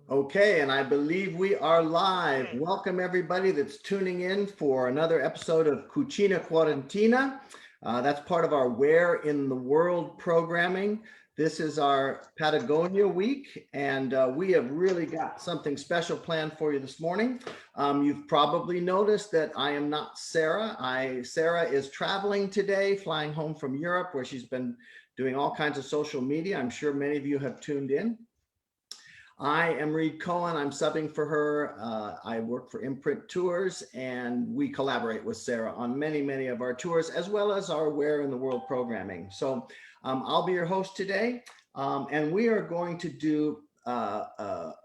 Okay, and I believe we are live. Welcome everybody that's tuning in for another episode of Cucina Quarantena. That's part of our Where in the World programming. This is our Patagonia week, and we have really got something special planned for you this morning. You've probably noticed that I am not Sarah. Sarah is traveling today, flying home from Europe, where she's been doing all kinds of social media. I'm sure many of you have tuned in. I am Reed Cohen. I'm subbing for her. I work for Imprint Tours, and we collaborate with Sarah on many of our tours, as well as our Where in the World programming. So I'll be your host today, and we are going to do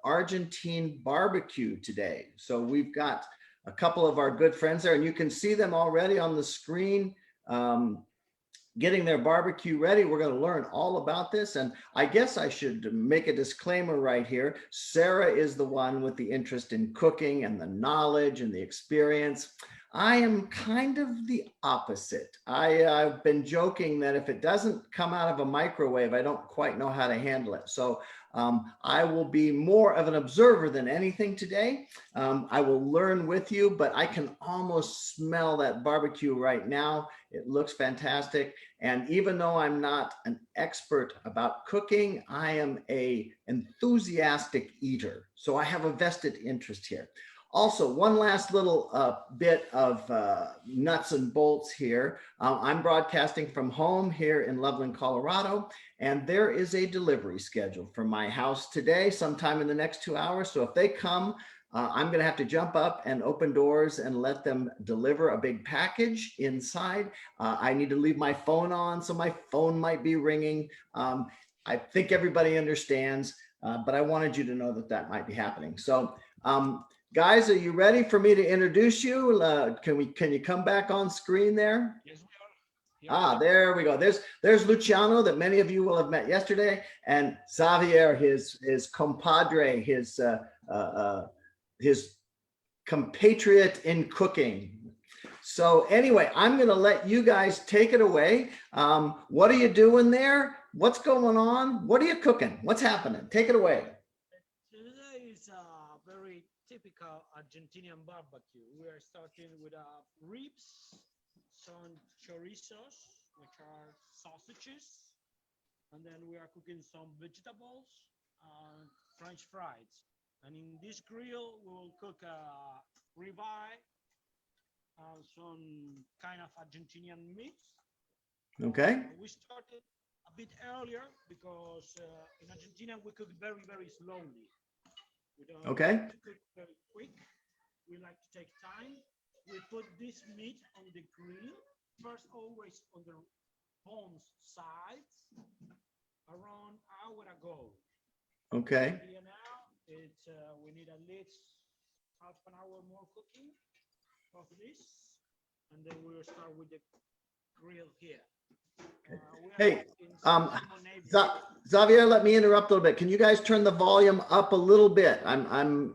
Argentine barbecue today. So we've got a couple of our good friends there, and you can see them already on the screen. Getting their barbecue ready. We're going to learn all about this. And I guess I should make a disclaimer right here. Sarah is the one with the interest in cooking and the knowledge and the experience. I am kind of the opposite. I've been joking that if it doesn't come out of a microwave, I don't quite know how to handle it. So I will be more of an observer than anything today. I will learn with you, but I can almost smell that barbecue right now. It looks fantastic. And even though I'm not an expert about cooking, I am an enthusiastic eater. So I have a vested interest here. Also, one last little bit of nuts and bolts here. I'm broadcasting from home here in Loveland, Colorado, and there is a delivery scheduled for my house today, sometime in the next 2 hours. So if they come, I'm going to have to jump up and open doors and let them deliver a big package inside. I need to leave my phone on, so my phone might be ringing. I think everybody understands, but I wanted you to know that that might be happening. So, guys, are you ready for me to introduce you? Can you come back on screen there? Yes, we are. There we go. There's Luciano that many of you will have met yesterday, and Xavier, his compadre, his compatriot in cooking. So anyway, I'm going to let you guys take it away. What are you doing there? What's going on? What are you cooking? What's happening? Take it away. Today is a very typical Argentinian barbecue. We are starting with ribs, some chorizos, which are sausages, and then we are cooking some vegetables and French fries. And in this grill, we will cook ribeye and some kind of Argentinian meat. Okay. We started a bit earlier because in Argentina we cook very slowly. We don't Okay. like to cook very quick. We like to take time. We put this meat on the grill first, always on the bones sides, around an hour ago. Okay. Here now, it's we need at least half an hour more cooking of this, and then we will start with the grill here. Hey, Xavier, let me interrupt a little bit. Can you guys turn the volume up a little bit?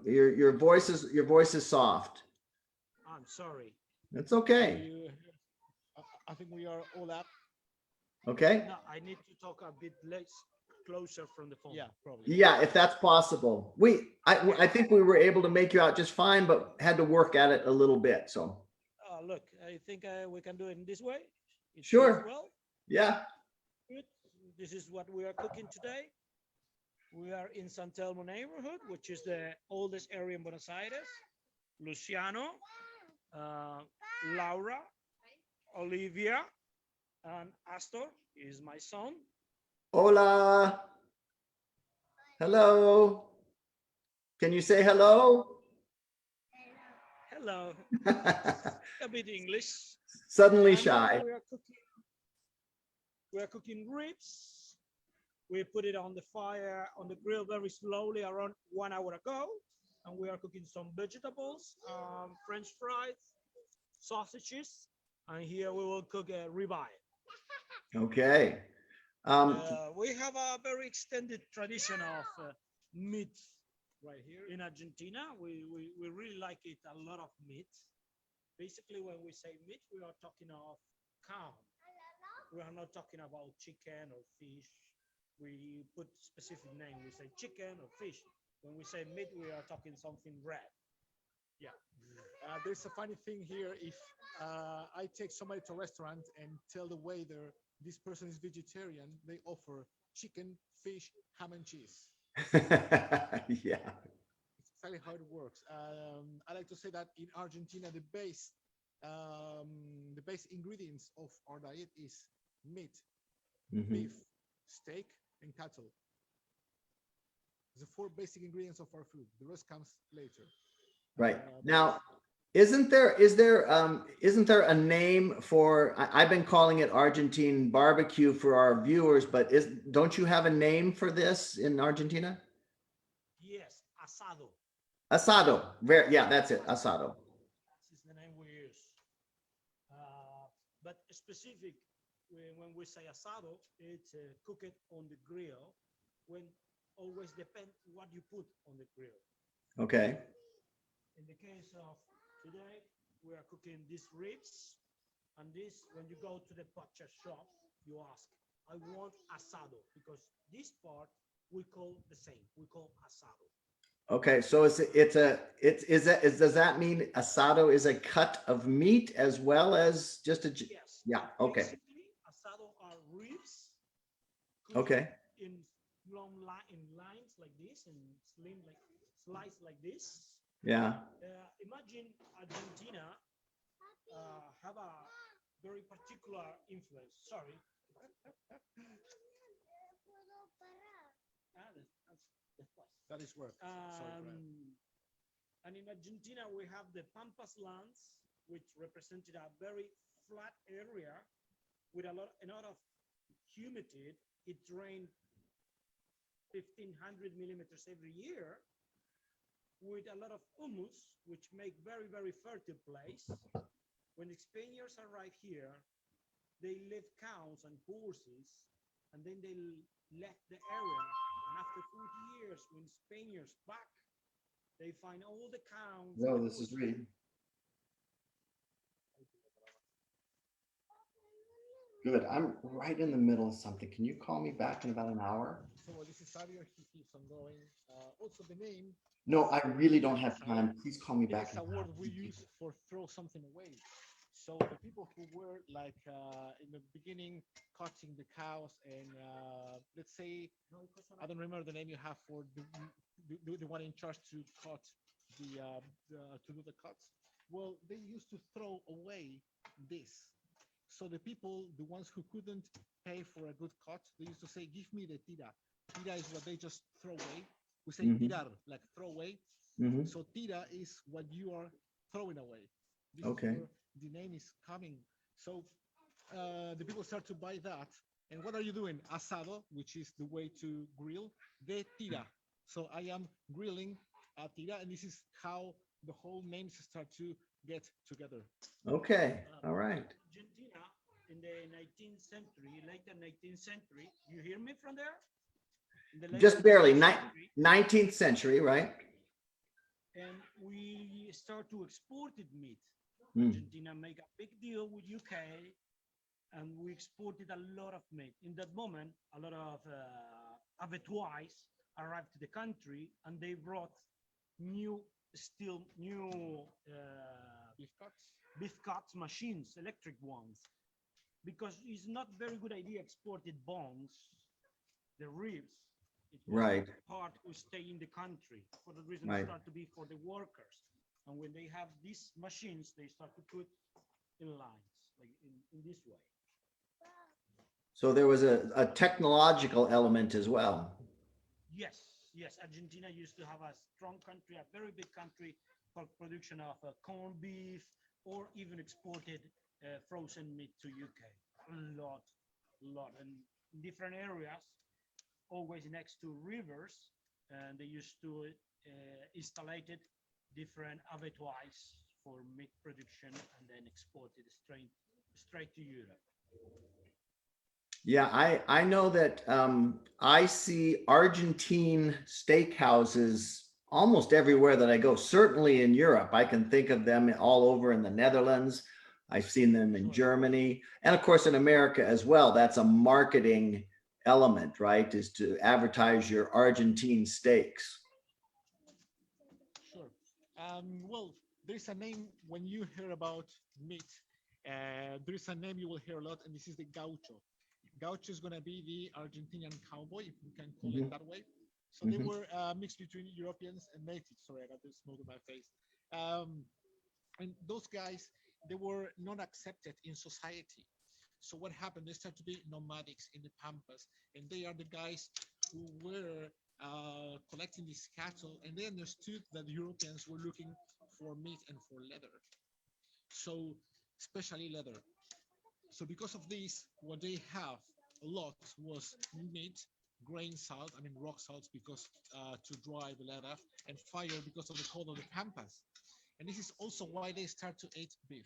Your voice is soft. I'm sorry. It's okay. I think we are all up. Okay. No, I need to talk a bit less closer from the phone. Yeah, probably. Yeah, if that's possible. I think we were able to make you out just fine, but had to work at it a little bit. So. Look, I think we can do it in this way. Sure. Well. Yeah. Good. This is what we are cooking today. We are in San Telmo neighborhood, which is the oldest area in Buenos Aires. Luciano, Laura, Olivia, and Astor is my son. Hola. Hello. Can you say hello? Hello. A bit English. Suddenly shy. We are cooking ribs. We put it on the fire, on the grill very slowly around 1 hour ago. And we are cooking some vegetables, French fries, sausages. And here we will cook a ribeye. Okay. We have a very extended tradition of meat right here in Argentina. We really like it, a lot of meat. Basically, when we say meat, we are talking of cow. We are not talking about chicken or fish we put specific name. We say chicken or fish. When we say meat, we are talking something red. Yeah. There's a funny thing here. If I take somebody to a restaurant and tell the waiter this person is vegetarian, they offer chicken, fish, ham, and cheese. Yeah. It's exactly how it works. I like to say that in Argentina, the base ingredients of our diet is meat, Mhm. beef, steak, and cattle. The four basic ingredients of our food. The rest comes later. Right. But Now, isn't there a name for, I've been calling it Argentine barbecue for our viewers, but don't you have a name for this in Argentina? Yes, asado. Asado. Very, yeah, that's it. Asado. This is the name we use. But specific, when we say asado, it's cooked on the grill. When always depend what you put on the grill. Okay. In the case of today, we are cooking these ribs, and this, when you go to the butcher shop, you ask, I want asado, because this part we call the same. We call asado. Okay. So does that mean asado is a cut of meat as well as just Yes, yeah. Okay. basically, asado are ribs cut Okay. in in lines like this and slim like slice like this. Yeah. Imagine Argentina have a very particular influence. Sorry. That's that is work. Sorry, Brian. And in Argentina, we have the Pampas lands, which represented a very flat area with a lot of humidity. It rained 1,500 millimeters every year, with a lot of humus, which make very, very fertile place. When the Spaniards arrived here, they left cows and horses, and then they left the area. And after 40 years, when Spaniards back, they find all the cows. No, this is Reed. Good. I'm right in the middle of something. Can you call me back in about an hour? So this is Xavier. He keeps on going. Also, the name. No, I really don't have time. Please call me It back is in a an word hour. we use for throw something away. So the people who were like in the beginning cutting the cows and let's say I don't remember the name you have for the one in charge to cut to do the cuts. Well, they used to throw away this. So the people, the ones who couldn't pay for a good cut, they used to say, "Give me the tira." Tira is what they just throw away. We say Mhm. tirar, like throw away. Mhm. So tira is what you are throwing away. This Okay. is where the name is coming. So the people start to buy that. And what are you doing? Asado, which is the way to grill, de tira. So I am grilling a tira, and this is how the whole names start to get together. Okay. All right. Argentina in the 19th century, later 19th century. You hear me from there? In the Just barely. 19th century, 19th century, right? and we start to export meat. Mm. Argentina make a big deal with UK, and we exported a lot of meat. In that moment, a lot of abattoirs arrived to the country, and they brought new, still new Beef cuts. beef cuts machines, electric ones, because it's not very good idea exported bones, the ribs. It was Right. part who stay in the country. For the reason Right. it start to be for the workers. And when they have these machines, they start to put in lines, like in this way. So there was a technological element as well. Yes, yes. Argentina used to have a strong country, a very big country for production of corned beef, or even exported frozen meat to UK. A lot, and in different areas, always next to rivers, and they used to installated different abattoirs for meat production, and then exported straight to Europe. Yeah, I know that I see Argentine steakhouses almost everywhere that I go. Certainly in Europe, I can think of them all over in the Netherlands. I've seen them in Sure. Germany, and of course in America as well. That's a marketing element, right? Is to advertise your Argentine steaks. Sure. Well, there's a name when you hear about meat. There is a name you will hear a lot, and this is the gaucho. Gaucho is going to be the Argentinian cowboy, if we can call it Mhm, that way. So they mhm, were mixed between Europeans and natives. Sorry, I got the smoke in my face. Um, and those guys, they were not accepted in society. So what happened? They started to be nomadics in the pampas, and they are the guys who were collecting these cattle, and they understood that the Europeans were looking for meat and for leather. So especially leather. So because of this, what they have a lot was meat, grain salt, I mean rock salts because to dry the leather, and fire because of the cold of the pampas. And this is also why they start to eat beef.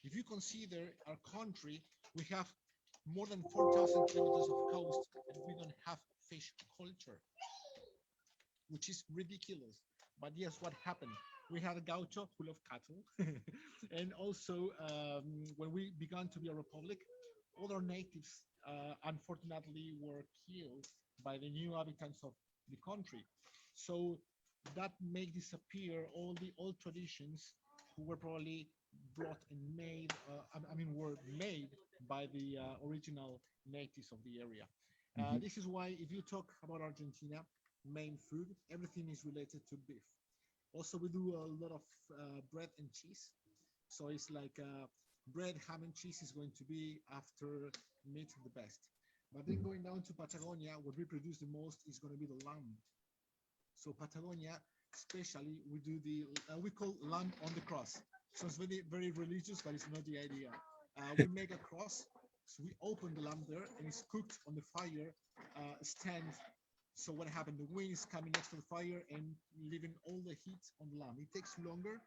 If you consider our country, we have more than 4,000 kilometers of coast, and we don't have fish culture, which is ridiculous. But yes, what happened? We had a gaucho full of cattle, and also when we began to be a republic, other natives unfortunately were killed by the new inhabitants of the country. So that made disappear all the old traditions who were probably brought and made, I mean, were made by the original natives of the area. mhm, This is why if you talk about Argentina, main food, everything is related to beef. Also, we do a lot of bread and cheese. So it's like bread, ham, and cheese is going to be after meat the best. But then mhm. going down to Patagonia, what we produce the most is going to be the lamb. So Patagonia, especially, we do the we call lamb on the cross. So it's very very religious, but it's not the idea. We make a cross, so we open the lamb there, and it's cooked on the fire stand. So what happened? The wind is coming next to the fire and leaving all the heat on the lamb. It takes longer,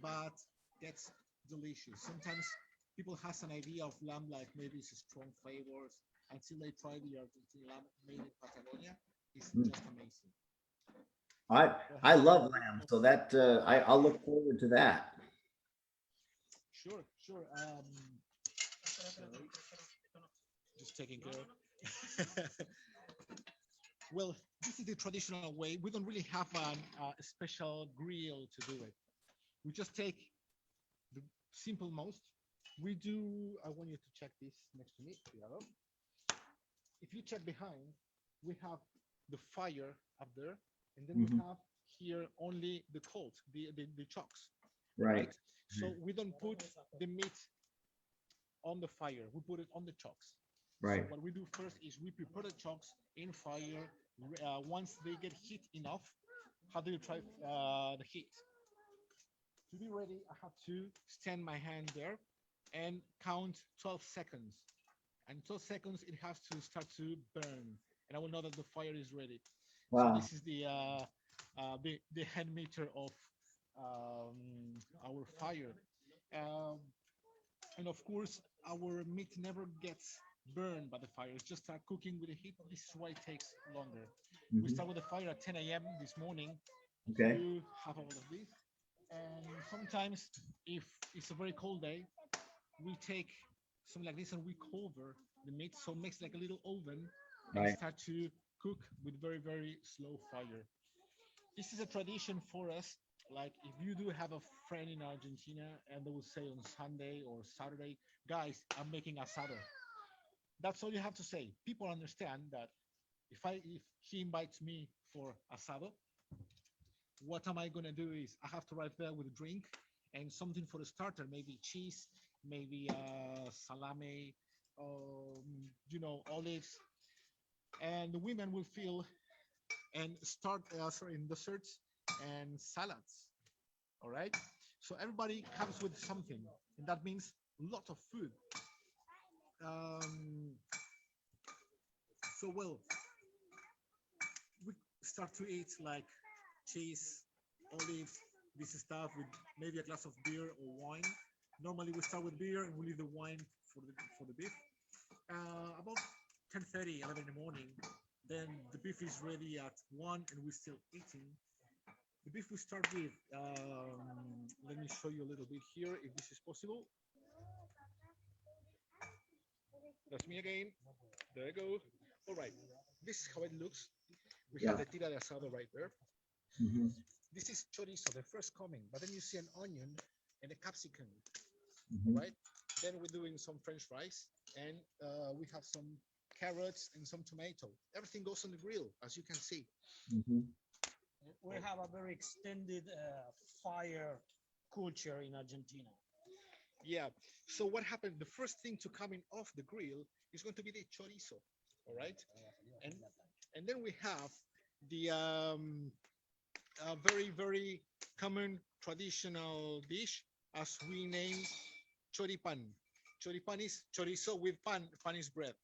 but gets delicious. Sometimes people has an idea of lamb like maybe it's strong flavors until they try the Argentine lamb made in Patagonia. It's Mm. just amazing. I What I happened? love lamb, so that I'll look forward to that. Sure, sure. Sorry, just taking care. Well, this is the traditional way. We don't really have a special grill to do it. We just take the simple most. We do. I want you to check this next to me. Cuidado. If you check behind, we have the fire up there, and then we Mhm. have here only the cold, the chocks, Right, right? So we don't put the meat on the fire. We put it on the chocks. So right. what we do first is we prepare the chocks in fire. Once they get heat enough, how do you try the heat? To be ready, I have to stand my hand there and count 12 seconds. And 12 seconds, it has to start to burn, and I will know that the fire is ready. So Wow. this is the head meter of our fire. Um, and of course our meat never gets burned by the fire. It's just start cooking with the heat. This is why it takes longer. We Mhm. start with the fire at 10 a.m. this morning Okay. to have all of this, and sometimes if it's a very cold day, we take something like this and we cover the meat so it makes like a little oven and Right. start to cook with very very slow fire. This is a tradition for us. Like if you do have a friend in Argentina and they will say on Sunday or Saturday, guys, I'm making asado. That's all you have to say. People understand that if he invites me for asado, what am I gonna do is I have to arrive there with a drink and something for the starter, maybe cheese, maybe salami, olives, and the women will feel and start sorry in desserts and salads. All right. So everybody comes with something, and that means a lot of food. Um, so well, we start to eat like cheese, olive, this stuff with maybe a glass of beer or wine. Normally we start with beer and we leave the wine for the beef. About 10:30, 11 in the morning, then the beef is ready at 1 and we're still eating. The beef we start with, let me show you a little bit here if this is possible. That's me again. There you go. All right, this is how it looks. We Yeah. have the tira de asado right there. Mhm. This is chorizo, the first coming, but then you see an onion and a capsicum, Mhm. right? Then we're doing some French fries, and we have some carrots and some tomato. Everything goes on the grill, as you can see. Mhm. We have a very extended fire culture in Argentina. Yeah. So what happened? The first thing to coming off the grill is going to be the chorizo, all right? And and then we have the very common traditional dish, as we name choripan. Choripan is chorizo with pan. Pan is bread.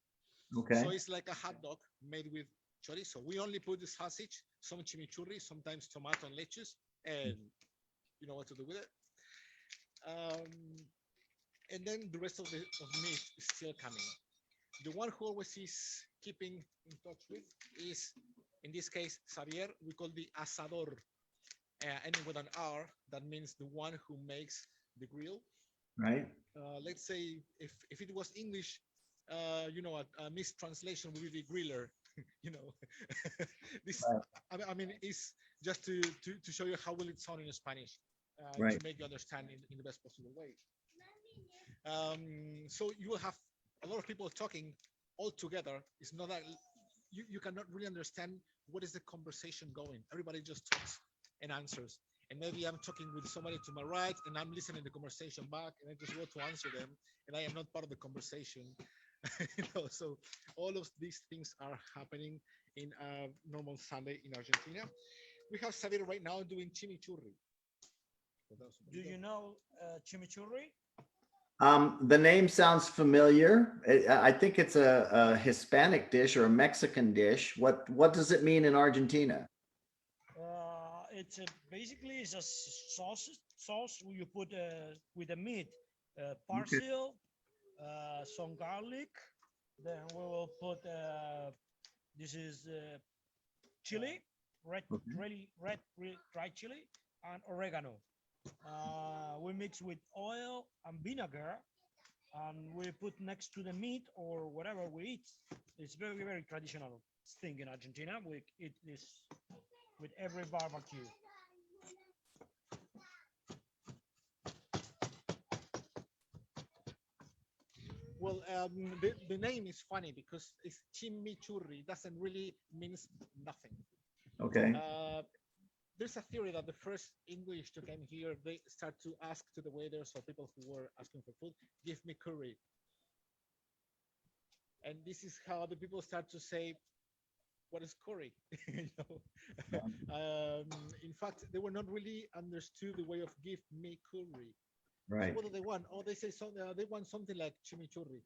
Okay. So it's like a hot dog made with chorizo. We only put the sausage, some chimichurri, sometimes tomato and lettuce, and you know what to do with it. Um, and then the rest of the meat is still coming. The one who always is keeping in touch with is, in this case, Xavier. We call the asador, ending with an R. That means the one who makes the grill. Right. Let's say if it was English, a mistranslation would be the griller. you know, this Right. I mean is just to show you how will it sound in Spanish, to Right. make you understand in the best possible way. So you will have a lot of people talking all together. It's not that you cannot really understand what is the conversation going. Everybody just talks and answers. And maybe I'm talking with somebody to my right and I'm listening the conversation back and I just go to answer them and I am not part of the conversation. So all of these things are happening in a normal Sunday in Argentina. We have Xavier right now doing chimichurri. Do you know chimichurri? The name sounds familiar. I think it's a Hispanic dish or a Mexican dish. What does it mean in Argentina? It's basically it's a sauce you put with the meat, Okay. parsley, some garlic. Then we will put this is chili, red, Okay. really red dried chili, and oregano. We mix with oil and vinegar, and we put next to the meat or whatever we eat. It's very traditional thing in Argentina. We eat this with every barbecue. Well, the name is funny because it's chimichurri. It doesn't really means nothing. Okay. There's a theory that the first English to came here, they start to ask to the waiters or people who were asking for food, give me curry. And this is how the people start to say, what is curry? you know? In fact, they were not really understood the way of give me curry. So Right. what do they want? Oh, they say something. They want something like chimichurri.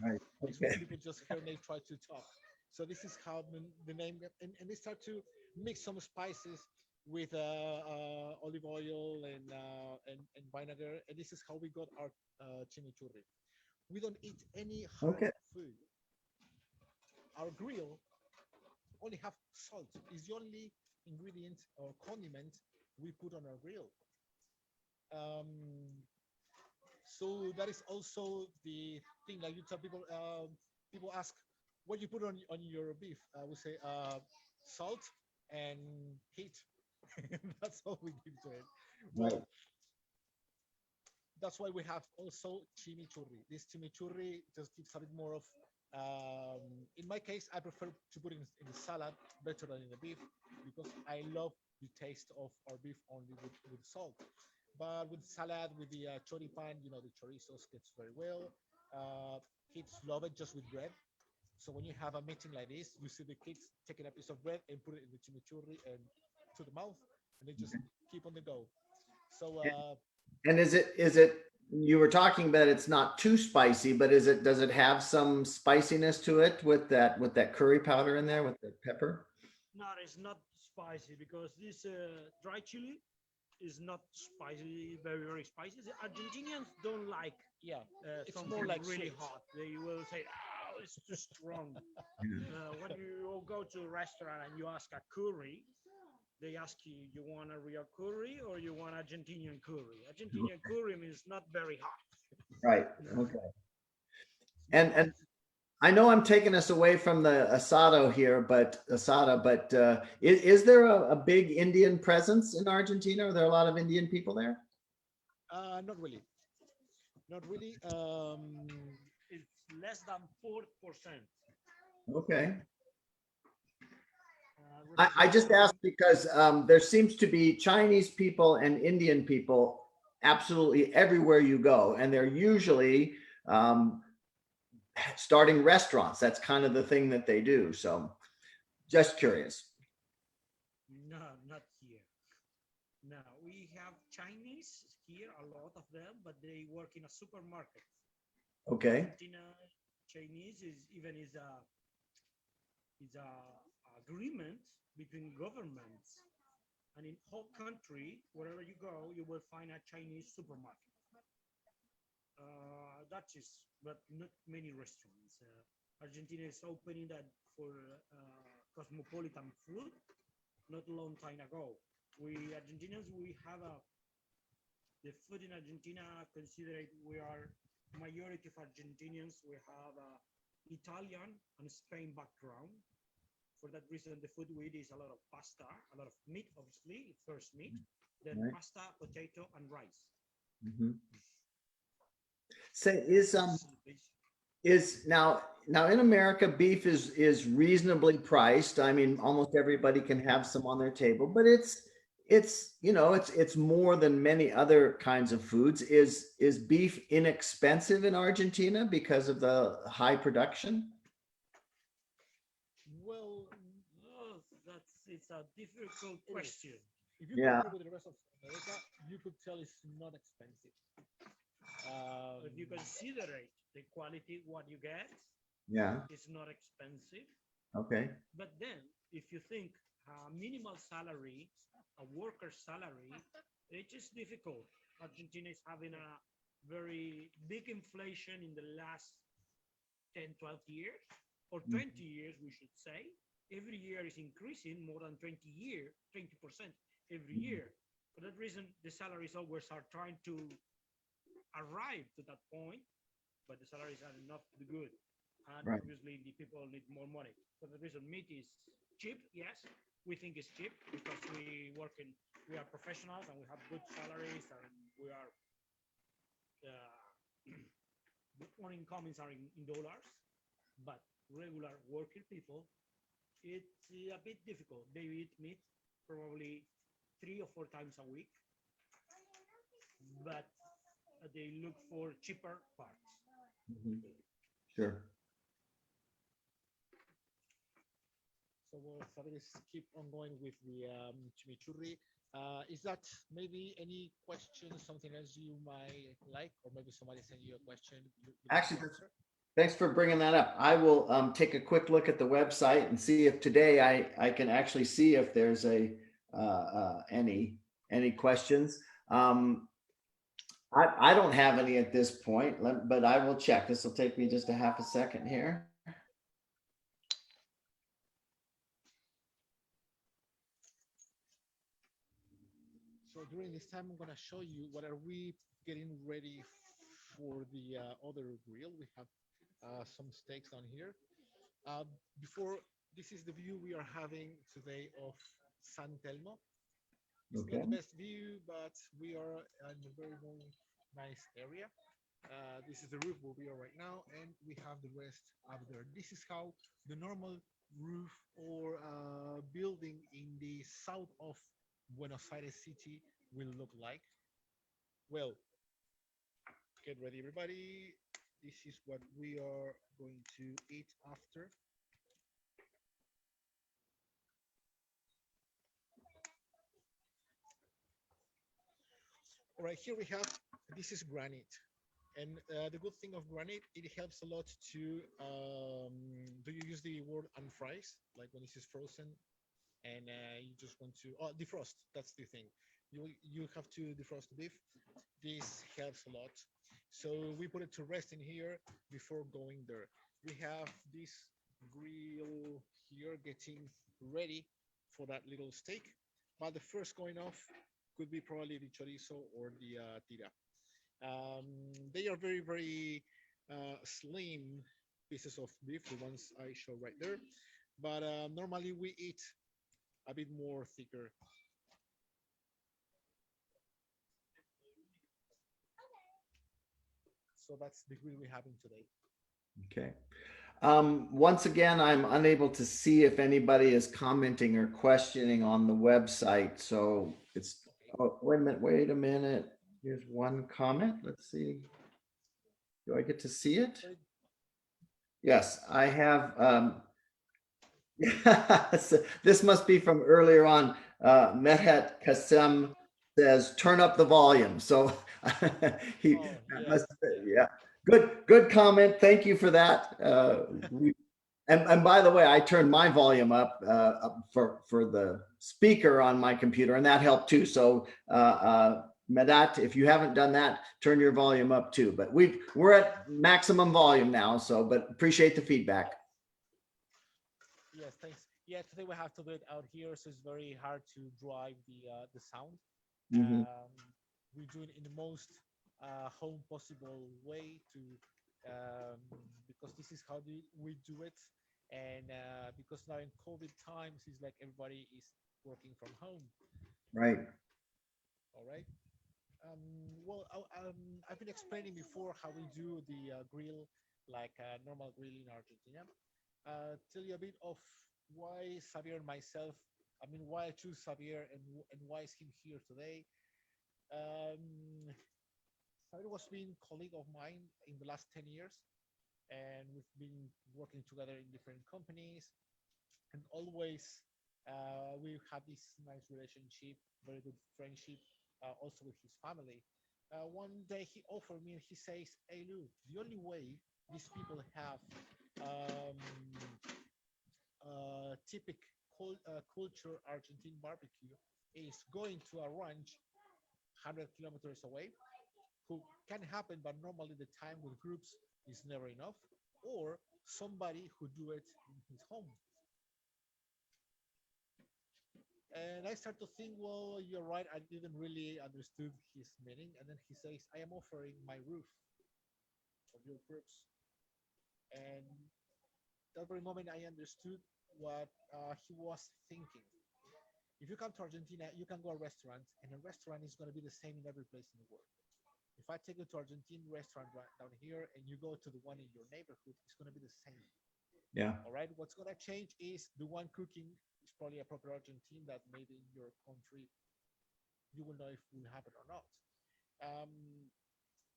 Right. It's what Okay. people just hear and they try to talk. So this is how the name, and they start to mix some spices with olive oil and vinegar, and this is how we got our chimichurri. We don't eat any hard Okay. food. Our grill only have salt. Is the only ingredient or condiment we put on our grill. Um, so that is also the thing. Like you tell people, people ask, "What you put on your beef?" We say salt and heat. That's all we give to it. Right. Well, that's why we have also chimichurri. This chimichurri just gives a bit more of. In my case, I prefer to put it in the salad better than in the beef because I love the taste of our beef only with salt. But with salad, with the choripan, the chorizo gets very well. Kids love it just with bread. So when you have a meeting like this, you see the kids taking a piece of bread and put it in the chimichurri and to the mouth, and they just keep on the go. So And is it you were talking about it's not too spicy, but does it have some spiciness to it with that curry powder in there with the pepper? No, it's not spicy because this dry chili is not spicy, very spicy. The Argentinians don't like yeah, it's something more like really sweet. hot. They will say, "Oh, it's too strong." When you go to a restaurant and you ask a curry, they ask you, you want a real curry or you want Argentinian curry? Argentinian curry means not very hot. Right. Okay. And I know I'm taking us away from the asado here, but is there a big Indian presence in Argentina? Are there a lot of Indian people there? Not really, not really. It's less than 4%. Okay. I just Represented. asked because there seems to be Chinese people and Indian people absolutely everywhere you go, and they're usually um, starting restaurants. That's kind of the thing that they do. So just curious. No, not here. No, we have Chinese here, a lot of them, but they work in a supermarket. Okay. Argentina Chinese is a agreement between governments, and in whole country, wherever you go, you will find a Chinese supermarket. That is, but not many restaurants. Argentina is opening that for cosmopolitan food. Not a long time ago, we Argentinians we have a the food in Argentina. Considered we are majority of Argentinians. We have a Italian and Spain background. For that reason, the food we eat is a lot of pasta, a lot of meat, obviously, first meat, then Right. pasta, potato, and rice. Mm-hmm. Say That is basic. is now in America, beef is reasonably priced. I mean, almost everybody can have some on their table, but it's more than many other kinds of foods. Is beef inexpensive in Argentina because of the high production? Well, Oh, that's it's a difficult it is. question. If you Yeah, compare with the rest of America, you could tell it's not expensive. If you Um, consider it, the quality what you get yeah, is not expensive. okay. But then, if you think a minimal salary, a worker salary, it is difficult. Argentina is having a very big inflation in the last 10, 12 years, or Mm, 20 years, we should say. Every year is increasing more than 20% every mm, year. For that reason, the salaries always are trying to arrive to that point, but the salaries are not good. And right. obviously, the people need more money. For the reason, meat is cheap. Yes, we think it's cheap because we are professionals and we have good salaries and we are the earning incomes are in dollars. But regular working people, it's a bit difficult. They eat meat probably 3 or 4 times a week, but they look for cheaper parts. Mhm. Sure. so so let's keep on going with the chimichurri. Is that maybe any question, something else you might like, or maybe somebody send you a question you like Actually, to answer? thanks for bringing that up. I will take a quick look at the website and see if today I can actually see if there's any questions. I don't have any at this point, but I will check. This will take me just a half a second here. So during this time, I'm gonna show you what are we getting ready for the other grill. We have some steaks on here. Uh, before, this is the view we are having today of San Telmo. It's not Okay. the best view, but we are in a very, very nice area. This is the roof where we are right now, and we have the rest up there. This is how the normal roof or building in the south of Buenos Aires city will look like. Well, get ready, everybody. This is what we are going to eat after. All right, here we have this is granite. And the good thing of granite, it helps a lot to. Do you use the word unfries? Like when this is frozen and you just want to defrost. That's the thing. You have to defrost the beef. This helps a lot. So we put it to rest in here before going there. We have this grill here getting ready for that little steak. But the first going off could be probably the chorizo or the tira. They are very, very slim pieces of beef, the ones I show right there. But normally we eat a bit more thicker. So that's the grill we're having today. Okay. Once again, I'm unable to see if anybody is commenting or questioning on the website. So it's, oh, wait a minute. Here's one comment. Let's see. Do I get to see it? Yes, I have. This must be from earlier on. Mehet Kasem says, turn up the volume. So he Oh that yeah, must, yeah. yeah. Good comment. Thank you for that. And by the way, I turned my volume up for the speaker on my computer, and that helped too. So Medat, if you haven't done that, turn your volume up too. But we're at maximum volume now. So, but appreciate the feedback. Yes, thanks. Yeah, today we have to do it out here, so it's very hard to drive the sound. Mhm. We do it in the most home possible way to um, because this is how we do it, and because now in COVID times, it's like everybody is working from home. Right. All right. I've been explaining before how we do the grill, like a normal grill in Argentina. Tell you a bit of why Xavier and myself, I mean, why I choose Xavier and why is him here today. Um, Xavier was being colleague of mine in the last 10 years, and we've been working together in different companies, and always we had this nice relationship, very good friendship, also with his family. One day he offered me and he says, "Hey, Lou, the only way these people have um, typical culture Argentine barbecue is going to a ranch 100 kilometers away, who can happen, but normally the time with groups is never enough, or somebody who do it in his home." And I start to think, well, you're right. I didn't really understood his meaning. And then he says, "I am offering my roof of your groups." And that very moment, I understood what he was thinking. If you come to Argentina, you can go to a restaurant, and a restaurant is going to be the same in every place in the world. If I take you to Argentine restaurant right down here, and you go to the one in your neighborhood, it's going to be the same. Yeah. All right. What's going to change is the one cooking is probably a proper Argentine that maybe in your country you will know if it will happen or not. Um,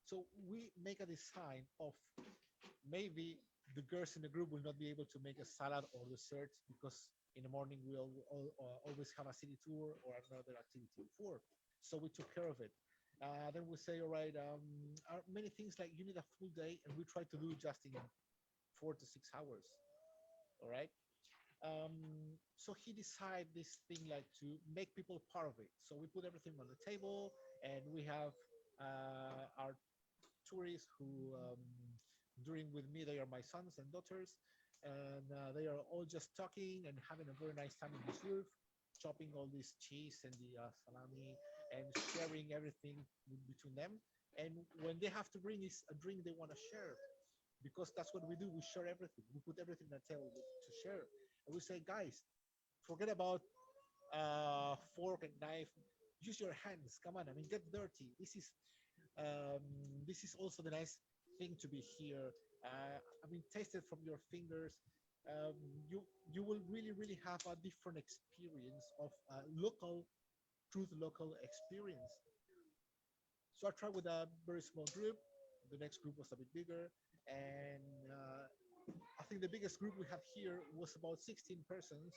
so we make a design of maybe the girls in the group will not be able to make a salad or dessert because in the morning we'll always have a city tour or another activity before. So we took care of it. Then we say, all right, are many things like you need a full day, and we try to do just in 4 to 6 hours. All right. So he decided this thing like to make people part of it. So we put everything on the table, and we have our tourists who during with me they are my sons and daughters, and they are all just talking and having a very nice time in this roof, chopping all this cheese and the salami and sharing everything between them. And when they have to bring is a drink they want to share, because that's what we do. We share everything. We put everything on the table to share. And we say, guys, forget about fork and knife. Use your hands. Come on. I mean, get dirty. Um, this is also the nice thing to be here. I mean, taste it from your fingers. Um, you will really have a different experience of local, truth local experience. So I tried with a very small group. The next group was a bit bigger, and I think the biggest group we have here was about 16 persons,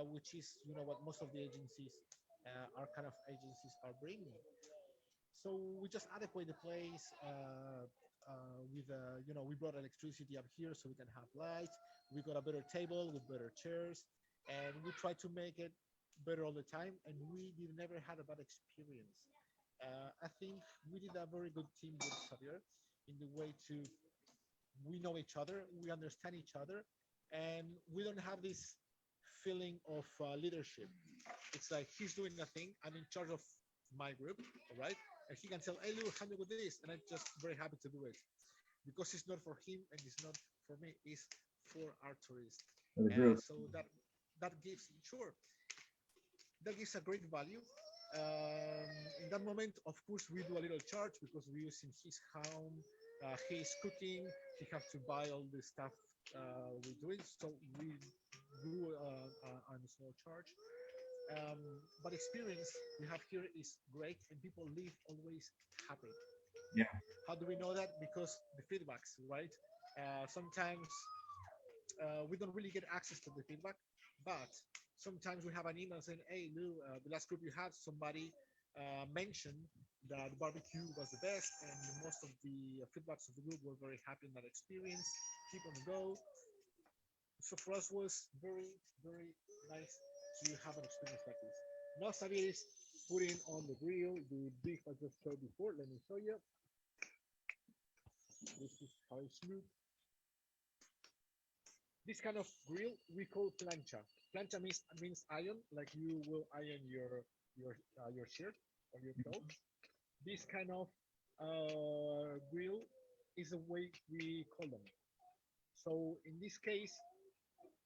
which is what most of the agencies, our kind of agencies, are bringing. So we just adequate the place with we brought electricity up here so we can have lights. We got a better table with better chairs, and we try to make it better all the time. And we did never had a bad experience. I think we did a very good team with Xavier in the way to we know each other, we understand each other, and we don't have this feeling of leadership. It's like he's doing a thing, I'm in charge of my group, all right? And he can tell, "Hey, Lou, help me with this," and I'm just very happy to do it because it's not for him and it's not for me is for our tourists. For the group. So that gives, sure, that gives a great value. In that moment, of course, we do a little charge because we're using his home. He's cooking. He has to buy all the stuff we're doing. So we do a small charge. But experience we have here is great, and people leave always happy. Yeah. How do we know that? Because the feedbacks, right? Sometimes we don't really get access to the feedback, but sometimes we have an email saying, "Hey, Lou, the last group you had, somebody mentioned that the barbecue was the best, and most of the feedbacks of the group were very happy in that experience. Keep on the go." So for us was very, very nice to have an experience like this. Now Xavier is putting on the grill the beef I just showed before. Let me show you. This is how it's smooth. This kind of grill we call plancha. Plancha means iron, like you will iron your shirt or your coat. This kind of grill is the way we call them. So in this case,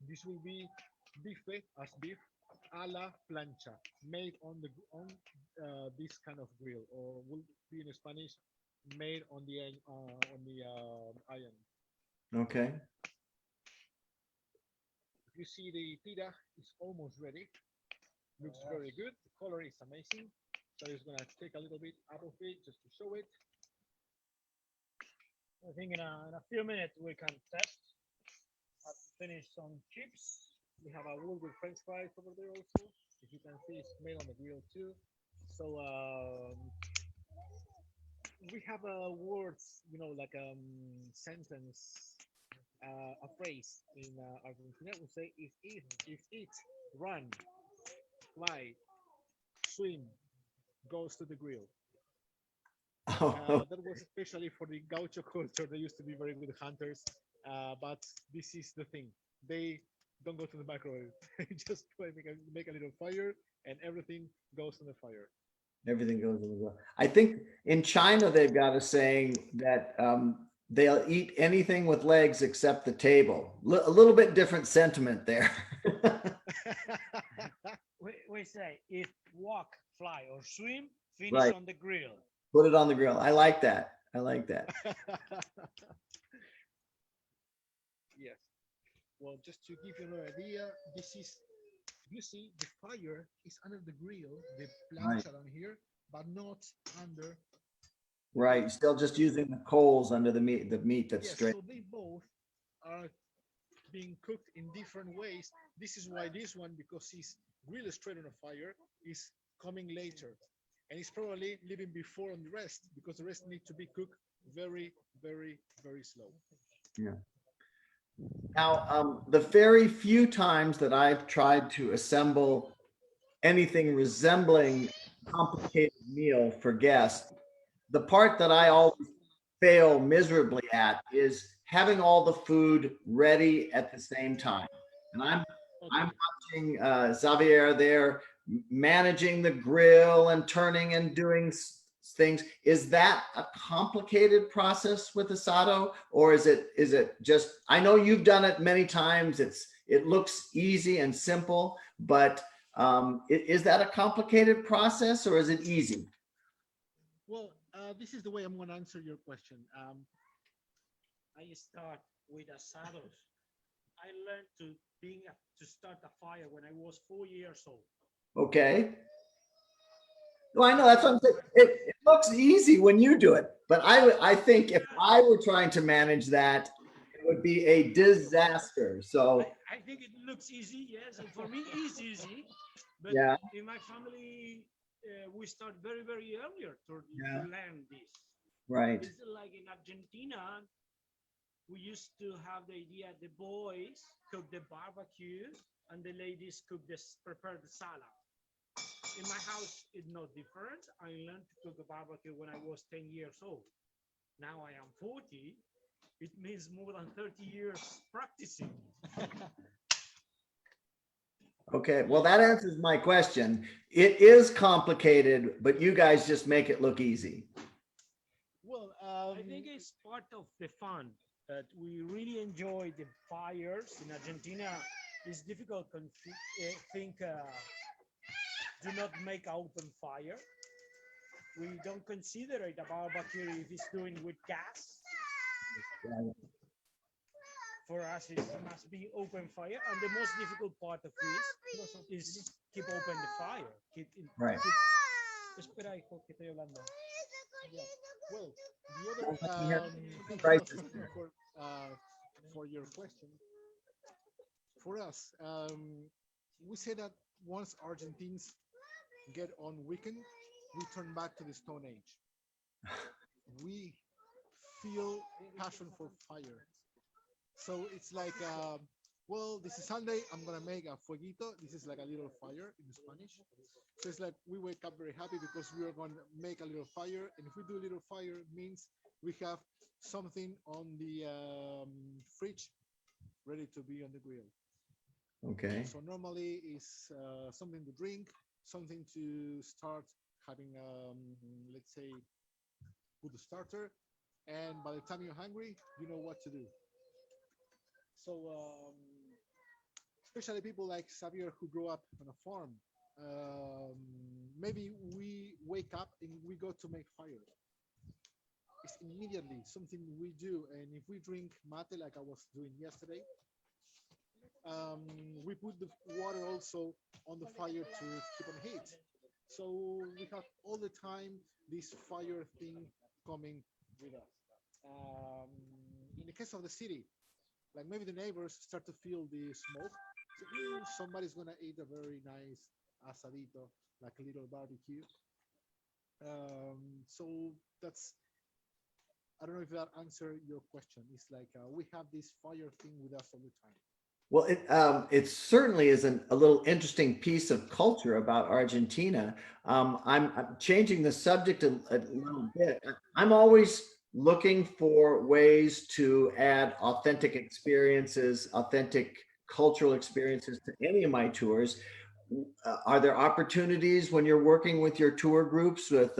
this will be bife as beef a la plancha, made on this kind of grill, or will be in Spanish, made on the iron. Okay. You see the tira is almost ready. Looks very good. The color is amazing. So it's gonna take a little bit out of it just to show it. I think in a few minutes we can test. I've finished some chips. We have a wood with French fries over there also. If you can see, it's made on the grill too. So we have words, like sentence, a phrase in Argentina. We say if it, run, fly, swim, goes to the grill. Oh, That was especially for the gaucho culture. They used to be very good hunters, but this is the thing. They don't go to the microwave. They just make a little fire, and everything goes on the fire. everything goes in the grill. I think in China they've got a saying that they'll eat anything with legs except the table. A little bit different sentiment there. We say if walk, fly, or swim, finish Right. on the grill. Put it on the grill. I like that. I like that. Yes. Well, just to give you an idea, this is, you see, the fire is under the grill, the Right. plancha down here, but not under. Right. Still just using the coals under the meat that's Yes, straight. so they both are being cooked in different ways. This is why this one, because it's grilled straight on a fire, is coming later. And it's probably leaving before on the rest, because the rest need to be cooked very, very, very slow. Yeah. Now, the very few times that I've tried to assemble anything resembling a complicated meal for guests, the part that I always fail miserably at is having all the food ready at the same time. And I'm Okay. watching Xavier there managing the grill and turning and doing things. Is that a complicated process with asado, or is it just? I know you've done it many times. It looks easy and simple, but is that a complicated process or is it easy? Well, this is the way I'm going to answer your question. I start with asados. I learned to start a fire when I was 4 years old. Okay. Well, I know that's what I'm saying. It looks easy when you do it, but I think if I were trying to manage that, it would be a disaster. So I think it looks easy, yes, and for me it's easy. But yeah, in my family, we start very, very earlier Yeah. to learn this. right. It's like in Argentina, we used to have the idea the boys cook the barbecue and the ladies prepare the salad. In my house, it's not different. I learned to cook a barbecue when I was 10 years old. Now I am 40. It means more than 30 years practicing. Okay, well, that answers my question. It is complicated, but you guys just make it look easy. Well, I think it's part of the fun. But we really enjoy the fires in Argentina. It's difficult to think do not make open fire. We don't consider it a barbecue if it's doing with gas. For us, it must be open fire, and the most difficult part of this is keep open the fire. Right. Espera, hijo, que estoy hablando. Yeah. Well, the other thank you Right. so much for your question. For us, we say that once Argentines get on weekend, we turn back to the Stone Age. We feel passion for fire. So it's like, well, this is Sunday. I'm gonna make a fueguito. This is like a little fire in Spanish. So it's like we wake up very happy because we are gonna make a little fire, and if we do a little fire, means we have something on the fridge ready to be on the grill. Okay. So normally it's something to drink, something to start having, let's say, good starter, and by the time you're hungry, you know what to do. So, especially people like Xavier who grew up on a farm, maybe we wake up and we go to make fire. It's immediately something we do, and if we drink mate like I was doing yesterday, we put the water also on the fire to keep on heat. So we have all the time this fire thing coming with us. In the case of the city, like maybe the neighbors start to feel the smoke. So, somebody's gonna eat a very nice asadito, like a little barbecue. So that's, I don't know if that answered your question. It's like we have this fire thing with us all the time. Well, it certainly is a little interesting piece of culture about Argentina. I'm changing the subject a little bit. I'm always looking for ways to add authentic experiences, authentic cultural experiences to any of my tours. Are there opportunities when you're working with your tour groups with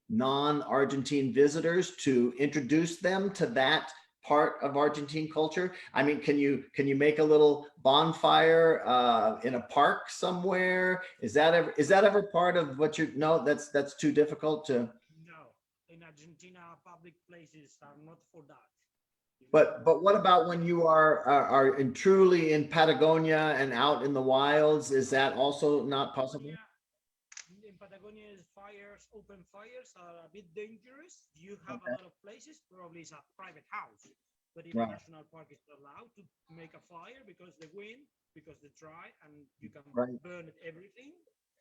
non-Argentine visitors to introduce them to that part of Argentine culture? I mean, can you make a little bonfire in a park somewhere? Is that ever part of what you know? That's too difficult to. No, in Argentina, public places are not for that. But what about when you are truly in Patagonia and out in the wilds? Is that also not possible? In Patagonia, fires, open fires are a bit dangerous. You have a Okay. lot of places. Probably it's a private house, but in Right. a national park, it's allowed to make a fire because the wind, because the dry, and you can Right. burn everything.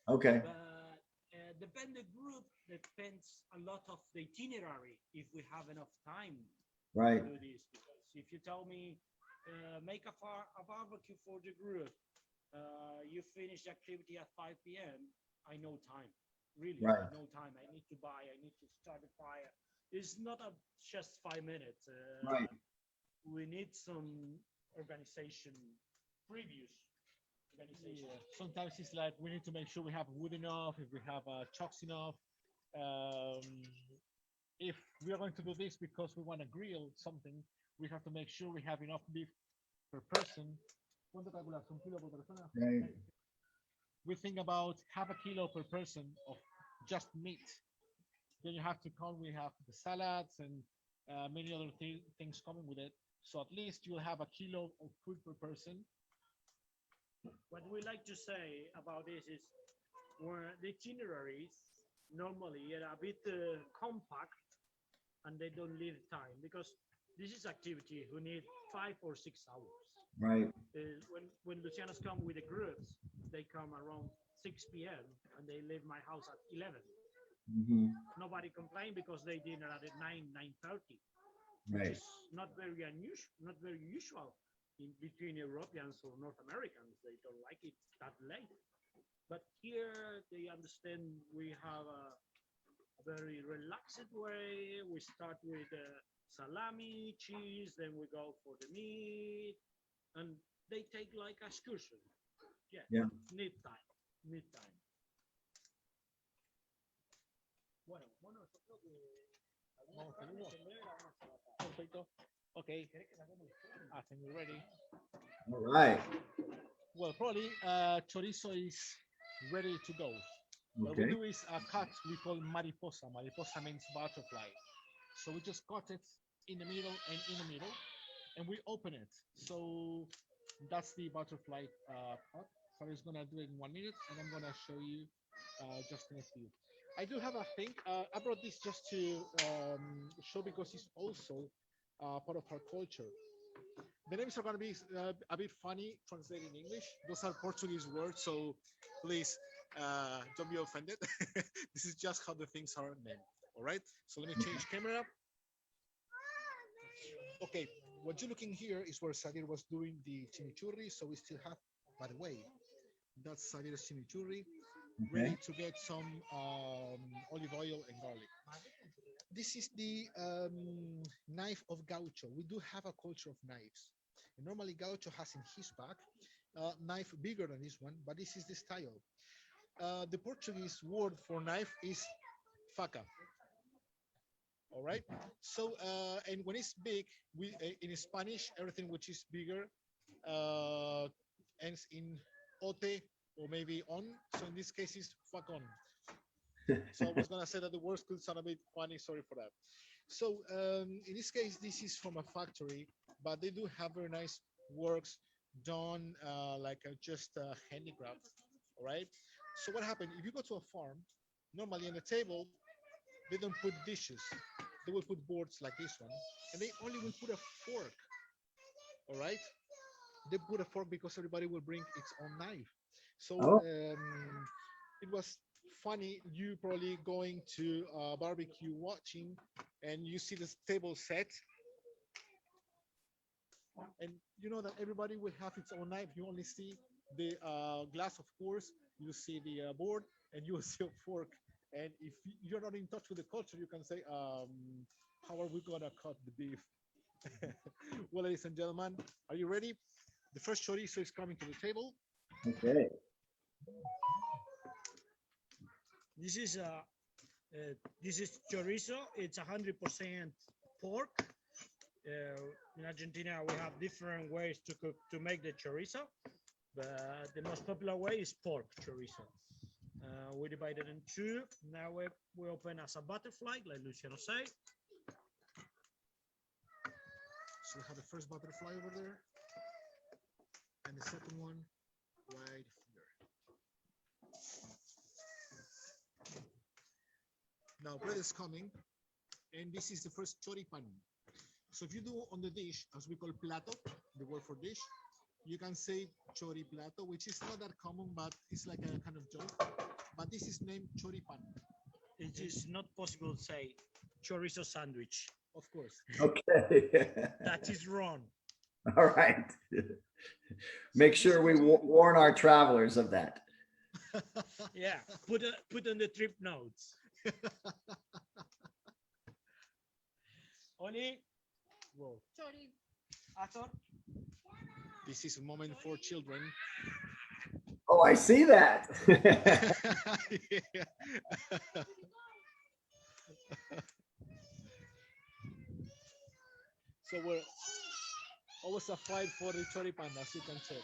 Okay. But depend the group depends a lot of the itinerary. If we have enough time Right. to do this, because if you tell me make a barbecue for the group, you finish the activity at 5 p.m. I know time. Really, Right. I know time. I need to buy. I need to start a fire. It's not just 5 minutes. Right. We need some organization, previous organization. Yeah. Sometimes it's like we need to make sure we have wood enough, if we have chalks enough. Um, if we are going to do this because we want to grill something, we have to make sure we have enough beef per person. ¿Cuánto calculas? ¿Un kilo por persona? Right. We think about half a kilo per person of just meat. Then you have to count, we have the salads and many other things coming with it. So at least you'll have a kilo of food per person. What we like to say about this is where the itineraries normally are a bit compact and they don't leave time because this is activity who need 5 or 6 hours. Right. When Lucianos come with the groups, they come around 6 p.m. and they leave my house at 11. Mm-hmm. Nobody complain because they dinner at 9:30, Right. which is not very unusual, not very usual in between Europeans or North Americans. They don't like it that late. But here they understand we have a very relaxed way. We start with salami, cheese, then we go for the meat, and they take like a excursion. Yeah. Need time, need time. Bueno, nosotros que algunas carnes en breve las vamos a tratar. perfecto. Okay, I think we're ready. All right. Well, probably chorizo is ready to go. What we Okay. do is a cut we call mariposa. Mariposa means butterfly. So we just cut it in the middle and in the middle, and we open it. So that's the butterfly cut. So I'm just gonna do it in 1 minute, and I'm gonna show you just in a few. I do have a thing. I brought this just to show because it's also part of our culture. The names are going to be a bit funny translated in English. Those are Portuguese words, so please don't be offended. This is just how the things are named. All right. So let me change camera. Okay. What you're looking here is where Sadir was doing the chimichurri. So we still have, by the way, that's Sadir's chimichurri, ready Okay. to get some olive oil and garlic. This is the knife of gaucho. We do have a culture of knives. And normally gaucho has in his back a knife bigger than this one, but this is the style. The Portuguese word for knife is faca. All right. So and when it's big, we in Spanish everything which is bigger uh, ends in ote or maybe on. So in this case, it's facon. So I was gonna say that the words could sound a bit funny. Sorry for that. So in this case, this is from a factory, but they do have very nice works done, like just handicraft. All right. So what happened? If you go to a farm, normally on the table they don't put dishes. They will put boards like this one, and they only will put a fork. All right. They put a fork because everybody will bring its own knife. So Oh, it was funny. You probably going to a barbecue watching, and you see this table set, and you know that everybody will have its own knife. You only see the glass, of course. You see the board, and you will see a fork. And if you're not in touch with the culture, you can say, "How are we gonna cut the beef?" Well, ladies and gentlemen, are you ready? The first chorizo is coming to the table. okay. This is this is chorizo. It's 100% pork. In Argentina, we have different ways to cook to make the chorizo, but the most popular way is pork chorizo. We divide it in two. Now we open as a butterfly, like Luciano said. So we have the first butterfly over there, and the second one right here. Now bread is coming, and this is the first choripan. So if you do on the dish, as we call plato, the word for dish, you can say chori plato, which is not that common, but it's like a kind of joke. But this is named choripan, It is not possible to say chorizo sandwich. of course. Okay. That is wrong. All right. So Make this sure we goes warn our travelers of that. Yeah, put on the trip notes. Oli, Whoa. Azor. This is a moment for children. Oh, I see that. Yeah. So we're always a fight for the choripan, as you can check.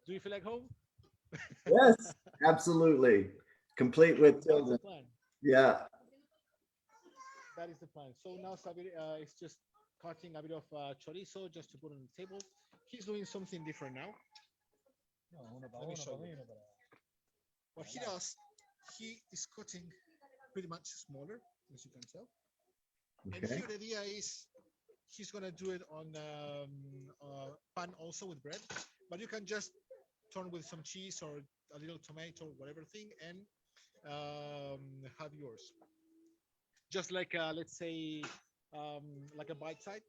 Do you feel like home? Yes, absolutely. Complete with That's the children. plan. Yeah. That is the plan. So now Sabir is just cutting a bit of chorizo just to put on the table. He's doing something different now. Let me show you. What he does, he is cutting pretty much smaller, as you can tell. And Okay. here the idea is he's gonna do it on pan also with bread, but you can just turn with some cheese or a little tomato, whatever thing, and have yours. Just like let's say like a bite side,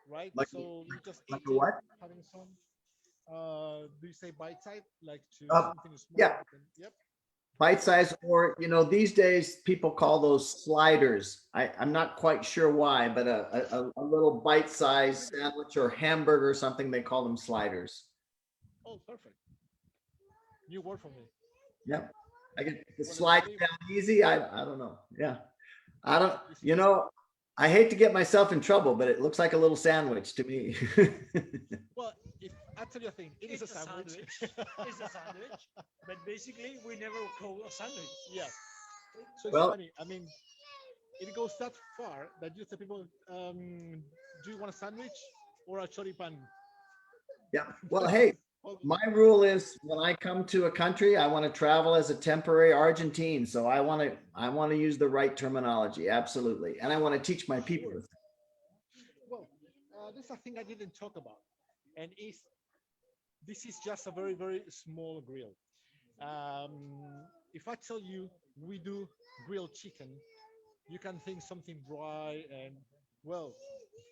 right? Like So you just like a eating, what? having some. Do you say bite side, like to Uh, something small? yeah. Yep. Bite size, or these days people call those sliders. I'm not quite sure why, but a little bite size sandwich or hamburger or something, they call them sliders. Oh, perfect. New word for me. Yep. I get the Well, slide everybody, down easy. I don't know. Yeah. I don't, it's, you it's know, I hate to get myself in trouble, but it looks like a little sandwich to me. well. If I tell you a thing, it is a It's a sandwich. sandwich. It's a sandwich, but basically we never call a sandwich. Yeah. So it's Well, funny. I mean, it goes that far that you tell people, "Do you want a sandwich or a choripan?" yeah. Well, That's hey, all. my rule is when I come to a country, I want to travel as a temporary Argentine. So I want to use the right terminology. Absolutely. And I want to teach my people Sure. this. Well, there's a thing I didn't talk about, and is this is just a very very small grill. Um, if I tell you we do grilled chicken, you can think something dry and well.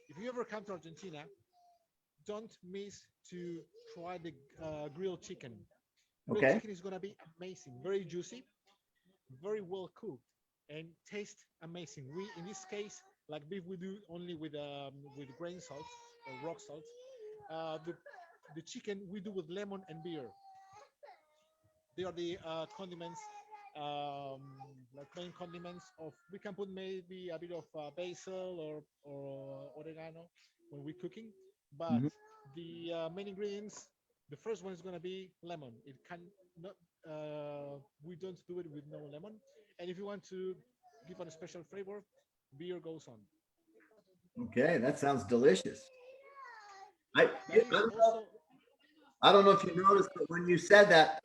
If you ever come to Argentina, don't miss to try the grilled chicken. Grilled Okay. chicken is gonna be amazing, very juicy, very well cooked, and taste amazing. We in this case, like beef, we do only with grain salt or rock salt. The chicken we do with lemon and beer. They are the condiments, um, like main condiments of. We can put maybe a bit of basil or oregano when we're cooking, but Mhm. the main ingredients. The first one is going to be lemon. It can not. We don't do it with no lemon. And if you want to give it a special flavor, beer goes on. Okay. That sounds delicious. I, That yeah, is also. I don't know if you noticed, but when you said that,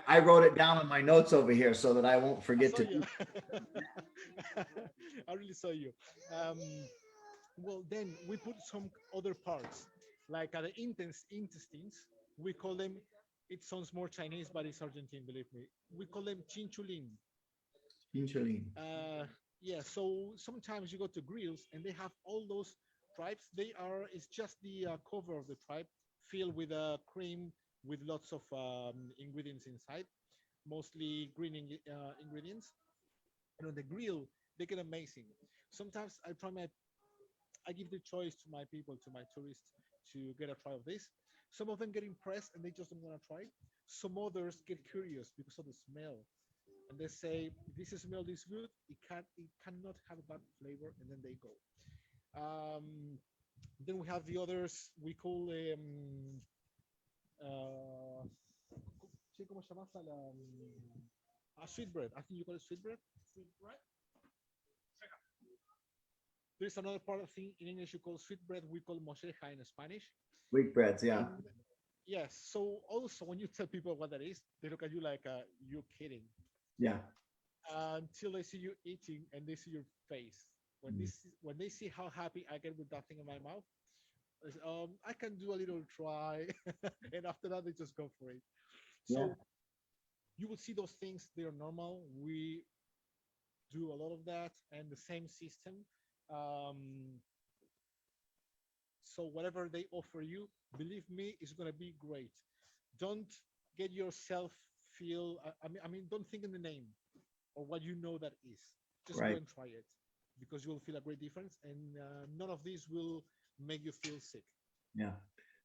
I wrote it down in my notes over here so that I won't I forget saw to you. do. I really saw you. Um, well, then we put some other parts, like the intestines. We call them. It sounds more Chinese, but it's Argentine. Believe me. We call them chinchulin. Insulin. Uh, yeah. So sometimes you go to grills and they have all those tribes. They are. It's just the cover of the tribe filled with cream with lots of ingredients inside, mostly green ingredients. And on the grill, they get amazing. Sometimes I give the choice to my people, to my tourists, to get a try of this. Some of them get impressed and they just don't want to try. Some others get curious because of the smell, and they say, "This smell is good. It cannot have a bad flavor," and then they go. Then we have the others. We call uh, sí, ¿cómo se llama? Sweetbread. I think you call it sweetbread. Sweetbread. There's another part of thing in English you call sweetbread. We call mocheja in Spanish. Wheat breads. Yeah. And yes, so also when you tell people what that is, they look at you like you're kidding Yeah. until they see you eating and they see your face. When they see how happy I get with that thing in my mouth, I can do a little try, and after that they just go for it. Yeah. So you will see those things. They are normal. We do a lot of that, and the same system. Um, so whatever they offer you, believe me, is going to be great. Don't get yourself feel. I mean, don't think in the name or what you know that is. Just go Right. and try it because you will feel a great difference, and none of these will make you feel sick. Yeah.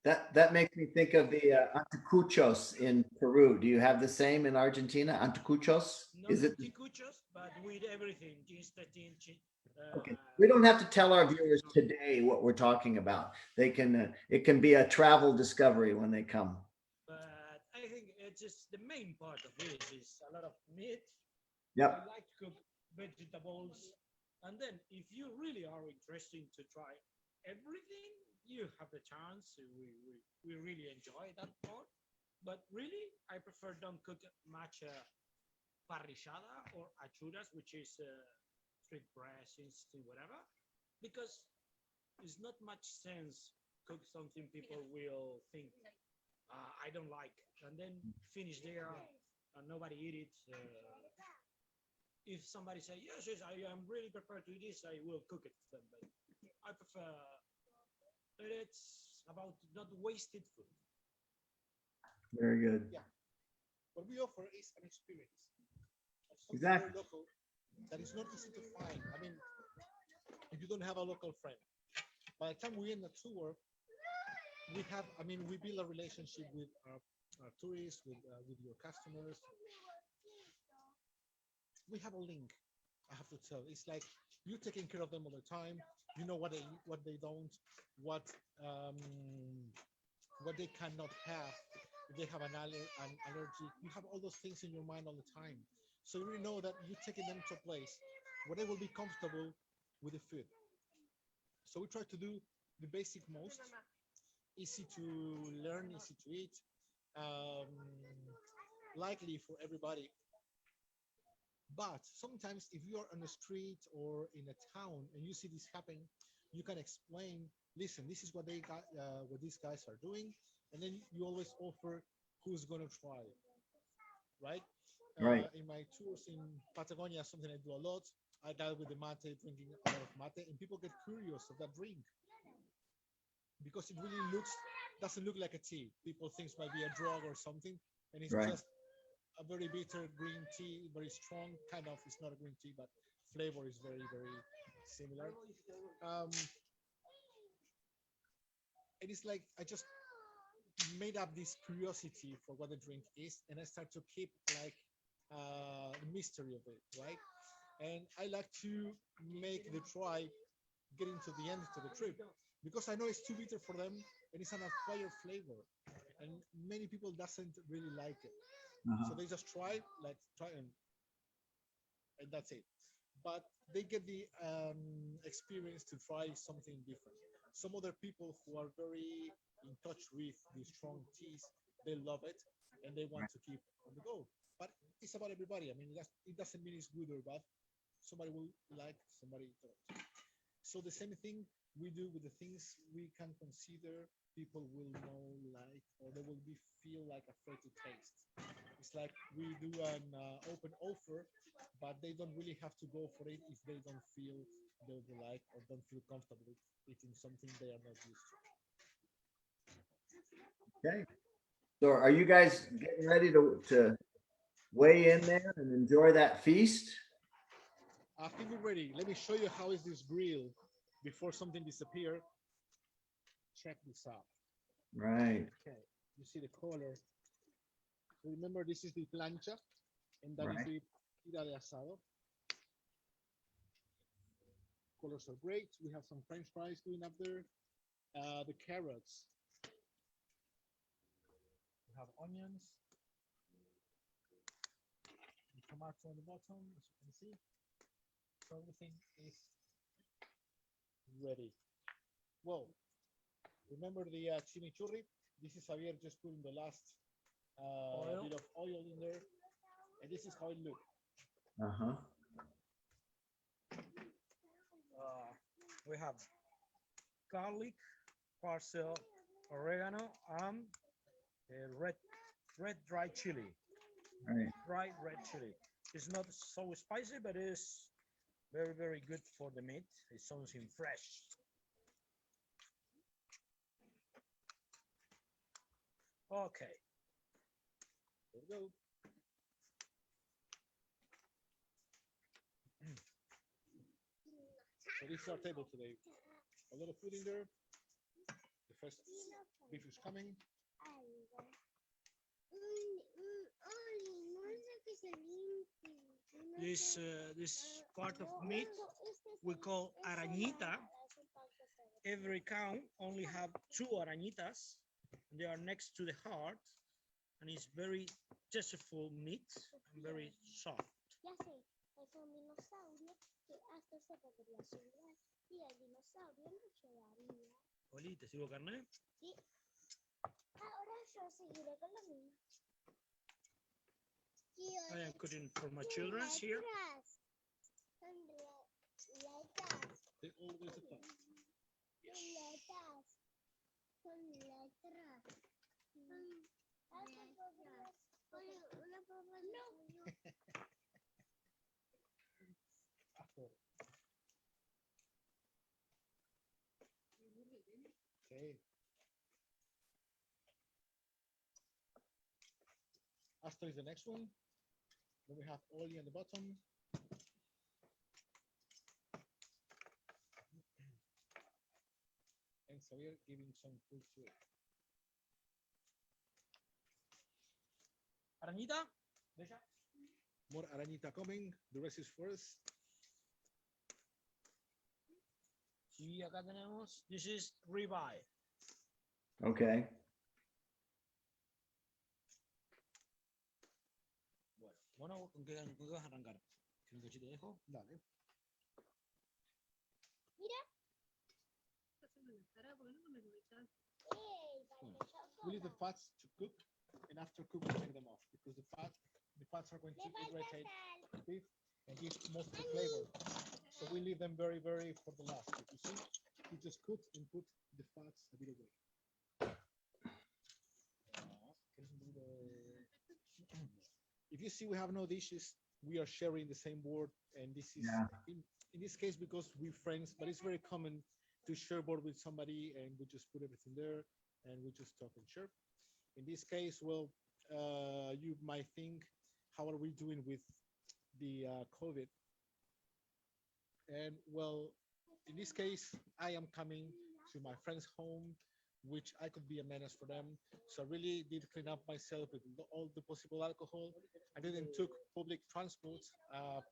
That makes me think of the anticuchos in Peru. Do you have the same in Argentina? Anticuchos? Not Is it? anticuchos, but with everything. Okay. We don't have to tell our Pasta viewers sauce. today what we're talking about. They can, it can be a travel discovery when they come. But I think it's just the main part of this is a lot of meat. I Yep. like to cook vegetables. And then if you really are interested to try everything, you have the chance. We really enjoy that part. But really, I prefer don't cook much parrillada or achuras, which is street breast, instant, whatever, because it's not much sense cook something people will think I don't like, and then finish there and nobody eat it. If somebody say yes, yes, I am really prepared to eat this, I will cook it for them. But I prefer that it's about not wasted food. Very good. Yeah, what we offer is an experience of something very Exactly. local that is not easy to find. I mean, if you don't have a local friend, by the time we end the tour, we have. I mean, we build a relationship with our tourists, with your customers, we have a link. I have to tell. It's like you taking care of them all the time. You know what they eat, what they don't, what um, what they cannot have. If they have an allergy, you have all those things in your mind all the time. So you really know that you're taking them to a place where they will be comfortable with the food. So we try to do the basic most easy to learn, easy to eat, um, likely for everybody. But sometimes, if you are on the street or in a town and you see this happen, you can explain. Listen, this is what what these guys are doing, and then you always offer who's gonna try, right? Right. In my tours in Patagonia, something I do a lot. I dealt with the mate, drinking a lot of mate, and people get curious of that drink because it really doesn't look like a tea. People think it might be a drug or something, and it's Right. just a very bitter green tea, very strong. Kind of, it's not a green tea, but flavor is very, very similar. Um, it is like I just made up this curiosity for what the drink is, and I start to keep like the mystery of it, right? And I like to make the try getting to the end to the trip because I know it's too bitter for them and it's an acquired flavor, and many people doesn't really like it. Uh-huh. So they just try and that's it. But they get the experience to try something different. Some other people who are very in touch with the strong teas, they love it and they want Right. to keep on the go. But it's about everybody. I mean, it doesn't mean it's good or bad. Somebody will like, somebody don't. So the same thing we do with the things we can consider people will know like, or they will be feel like afraid to taste. It's like we do an open offer, but they don't really have to go for it if they don't feel they would like or don't feel comfortable eating something they are not used to. Okay. So are you guys getting ready to weigh in there and enjoy that feast? I think we're ready. Let me show you how is this grill before something disappear. Check this out. Right. Okay, you see the color. Remember, this is the plancha, and that is Right. the tira de asado. Colors are great. We have some French fries going up there. The carrots. We have onions. The tomato on the bottom, as you can see. So everything is ready. Whoa. Remember the chimichurri? This is Javier just putting the last bit of oil in there. And this is how it looks. Uh-huh. We have garlic, parsley, oregano, and red dry chili. Right. Dry red chili. It's not so spicy, but it's very, very good for the meat. It's something fresh. Okay. There we go. So this is our table today. A lot of food in there. The first beef is coming. This part of meat we call arañita. Every cow only have two arañitas. They are next to the heart, and it's very tasteful meat and very soft. Oli, ¿te sirvo carne? I am cooking for my children here. They always attack. Okay. Asta is the next one. Then we have oil at the bottom. And so we're giving some food to it. Arañita, deja. more arañita coming. The rest is for us. Y acá tenemos, this is ribeye. Okay. Bueno, ¿con qué vas a arrancar? ¿Con un cachito de ajo? Dale. We leave the fats to cook, and after cook, we take them off because the fats are going to irritate the beef and give most of the flavor. So we leave them very, very for the last. If you see, we just cook and put the fats a bit away. If you see we have no dishes, we are sharing the same board, and this is in this case because we're friends, but it's very common to share board with somebody and we just put everything there and we just talk and share. In this case, well, you might think, how are we doing with the COVID? And well, in this case, I am coming to my friend's home, which I could be a menace for them. So I really did clean up myself with all the possible alcohol. I didn't took public transport,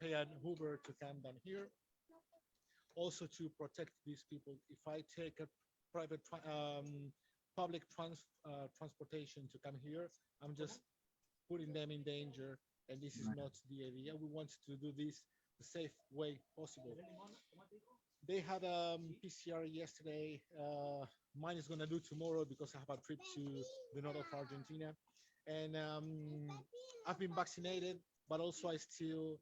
pay an Uber to come down here. Also to protect these people. If I take a private public transportation to come here, I'm just putting them in danger, and this is not the idea. We want to do this the safe way possible. They had a PCR yesterday. Mine is gonna do tomorrow because I have a trip to the north of Argentina, and I've been vaccinated, but also I still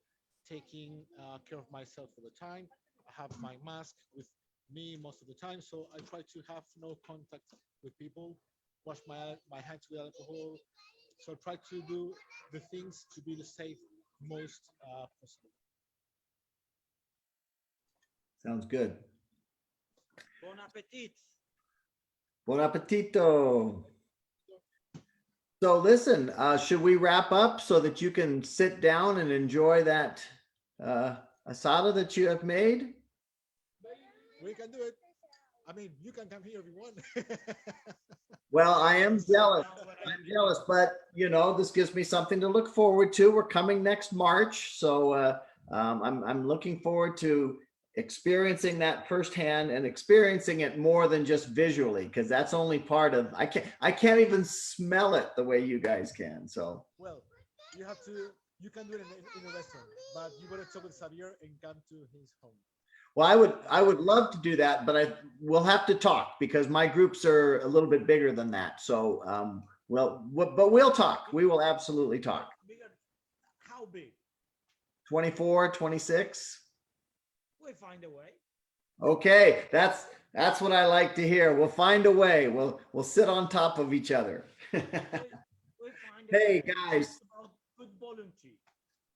taking care of myself all the time. I have my mask with me most of the time, so I try to have no contact with people, wash my hands with alcohol. So I try to do the things to be the safe most possible. Sounds good. Bon appetit. Bon appetito. So listen, should we wrap up so that you can sit down and enjoy that asada that you have made? We can do it. I mean, you can come here if you want. Well, I am jealous. I'm jealous, but you know, this gives me something to look forward to. We're coming next March, so I'm looking forward to experiencing that firsthand and experiencing it more than just visually, because that's only part of. I can't even smell it the way you guys can. So well, you have to. You can do it in a restaurant, but you gotta talk with Xavier and come to his home. well, I would love to do that, but we'll have to talk because my groups are a little bit bigger than that. So but we'll talk. We will absolutely talk. Bigger. How big? 24, 26. We'll find a way. Okay, that's what I like to hear. We'll find a way. We'll sit on top of each other. We'll find a Hey way. guys. It's about good volunteer.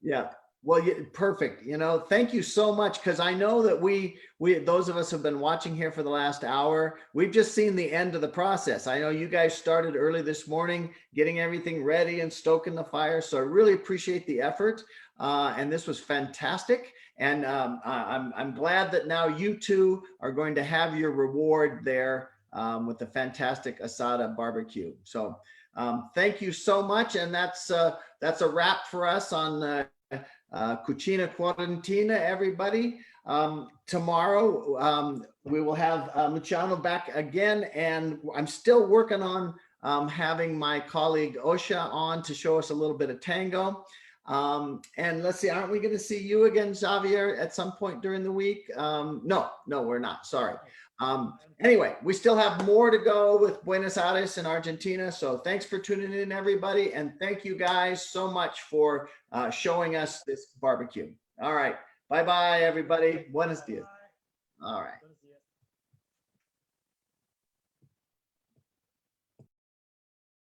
Yeah. Well, perfect. You know, thank you so much, because I know that we those of us who have been watching here for the last hour, we've just seen the end of the process. I know you guys started early this morning, getting everything ready and stoking the fire. So I really appreciate the effort, and this was fantastic. And I'm glad that now you two are going to have your reward there with the fantastic asada barbecue. So thank you so much, and that's a wrap for us on. Cucina Quarantena, everybody. Tomorrow we will have Luciano back again, and I'm still working on having my colleague Osha on to show us a little bit of tango. And let's see, aren't we going to see you again, Xavier, at some point during the week? No, we're not. Sorry. Anyway, we still have more to go with Buenos Aires and Argentina. So thanks for tuning in, everybody. And thank you guys so much for showing us this barbecue. All right. Bye-bye, everybody. Buenos dias. All right.